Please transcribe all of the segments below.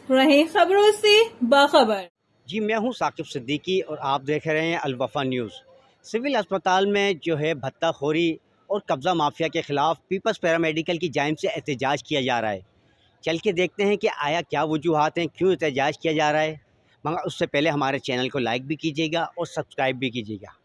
रहे खबरों से बाखबर। जी मैं हूं साकिब सिद्दीकी और आप देख रहे हैं अल वफा न्यूज़। सिविल अस्पताल में जो है भत्ताखोरी और कब्ज़ा माफिया के ख़िलाफ़ पीपल्स पैरामेडिकल की जानिब से एहतजाज किया जा रहा है। चल के देखते हैं कि आया क्या वजूहात हैं, क्यों एहतजाज किया जा रहा है। मगर उससे पहले हमारे चैनल को लाइक भी कीजिएगा और सब्सक्राइब भी कीजिएगा।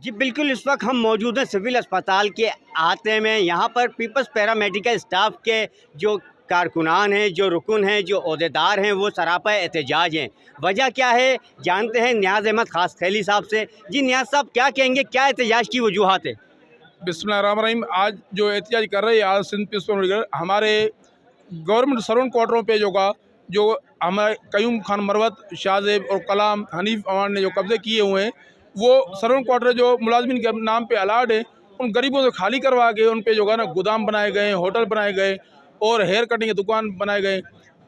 जी बिल्कुल, इस वक्त हम मौजूद हैं सिविल अस्पताल के अहाते में। यहाँ पर पीपल्स पैरामेडिकल स्टाफ के जो कारकुनान हैं, जो रुकन हैं, जो ओहदेदार हैं, वो सरापा एहतजाज हैं। वजह क्या है जानते हैं न्याज़ अहमद खास खैली साहब से। जी न्याज़ साहब क्या कहेंगे, क्या एहतजाज की वजूहात है? बिस्मिल्लाहिर्रहमानिर्रहीम। आज जो एहतजाज कर रहे हैं आज सिंध पीपल्स पैरामेडिकल हमारे गवर्नमेंट सर्वेंट क्वार्टरों पे जो हमारे कयूम खान मरवत, शाहजेब और कलाम हनीफ अवान ने जो कब्ज़े किए हुए हैं, वो सर्वेंट क्वार्टर जो मुलाजमिन के नाम पे अलाट है, उन गरीबों से खाली करवा के उन पे जो है ना गोदाम बनाए गए, होटल बनाए गए और हेयर कटिंग की दुकान बनाए गए।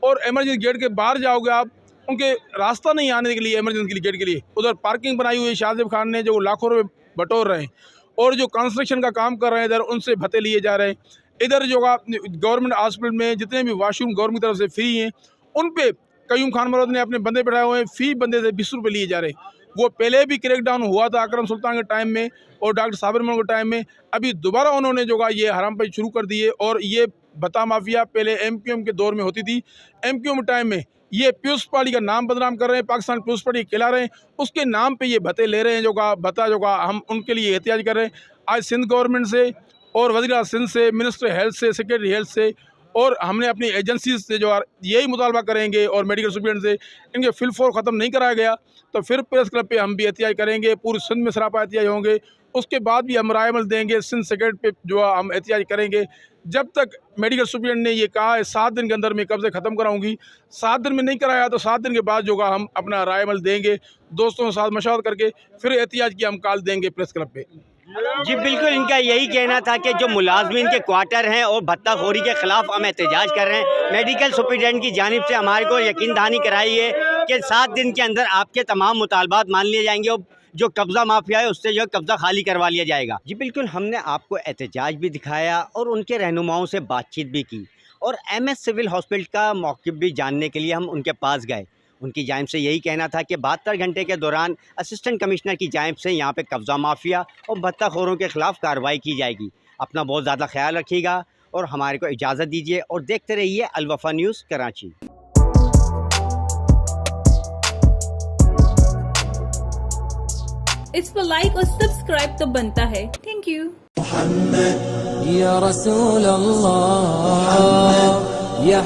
और एमरजेंसी गेट के बाहर जाओगे आप, उनके रास्ता नहीं आने के लिए एमरजेंसी गेट के लिए उधर पार्किंग बनाई हुई है शाहजेब खान ने, जो लाखों रुपये बटोर रहे हैं। और जो कंस्ट्रक्शन का काम कर रहे हैं इधर, उनसे भत्ते लिए जा रहे हैं। इधर जो गवर्नमेंट हॉस्पिटल में जितने भी वॉशरूम गवर्नमेंट की तरफ से फ्री हैं, उन पे कयूम खान मरवत ने अपने बंदे बैठाए हुए हैं, फ़ी बंदे से 20 रुपये लिए जा रहे हैं। वो पहले भी क्रैकडाउन हुआ था अकरम सुल्तान के टाइम में और डॉक्टर साबिर मोहम्मद के टाइम में। अभी दोबारा उन्होंने जो ये हराम पे शुरू कर दिए। और ये भत्ता माफिया पहले MQM के दौर में होती थी। MQM टाइम में ये पीयूष पार्टी का नाम बदनाम कर रहे हैं, पाकिस्तान पीयूष पार्टी खिला रहे हैं, उसके नाम पे ये भत्ते ले रहे हैं। भत्ता हम उनके लिए एहतियाज कर रहे हैं। आज सिंध गवर्नमेंट से और वज़ीर सिंध से, मिनिस्टर हेल्थ से, सेक्रेटरी हेल्थ से और हमने अपनी एजेंसी से जो यही मुतालबा करेंगे और मेडिकल सुप्रिटेंडेंट से, इनके फिल फोर ख़त्म नहीं कराया गया तो फिर प्रेस क्लब पे हम भी एहतियाज करेंगे। पूरी सिंध में सरापा एहतियाज होंगे। उसके बाद भी हम रायमल देंगे, सिंध सेक्रेटरी पे जो हम एहतियाज करेंगे। जब तक मेडिकल सुप्रिटेंडेंट ने ये कहा है 7 दिन के अंदर मैं कब्ज़े ख़त्म कराऊंगी, 7 दिन में नहीं कराया तो 7 दिन के बाद हम अपना रायमल देंगे, दोस्तों के साथ मशवरा करके फिर एहतियाज की हम कॉल देंगे प्रेस क्लब पे। जी बिल्कुल, इनका यही कहना था कि जो मुलाजमिन के क्वार्टर हैं और भत्ताखोरी के ख़िलाफ़ हम एहतजाज कर रहे हैं। मेडिकल सुपरिटेंडेंट की जानिब से हमारे को यकीन दहानी कराई है कि 7 दिन के अंदर आपके तमाम मुतालबात मान लिए जाएंगे और जो कब्ज़ा माफिया है उससे जो कब्ज़ा खाली करवा लिया जाएगा। जी बिल्कुल, हमने आपको एहतजाज भी दिखाया और उनके रहनुमाओं से बातचीत भी की और MS सिविल हॉस्पिटल का मौक़िफ़ भी जानने के लिए हम उनके पास गए। उनकी जानिब से यही कहना था कि 72 घंटे के दौरान असिस्टेंट कमिश्नर की जानिब से यहाँ पे कब्ज़ा माफिया और भत्ताखोरों के ख़िलाफ़ कार्रवाई की जाएगी। अपना बहुत ज़्यादा ख्याल रखिएगा और हमारे को इजाज़त दीजिए और देखते रहिए अल वफा न्यूज़ कराची। इस पर लाइक और सब्सक्राइब तो बनता है। Thank you. या रसूल अल्लाह।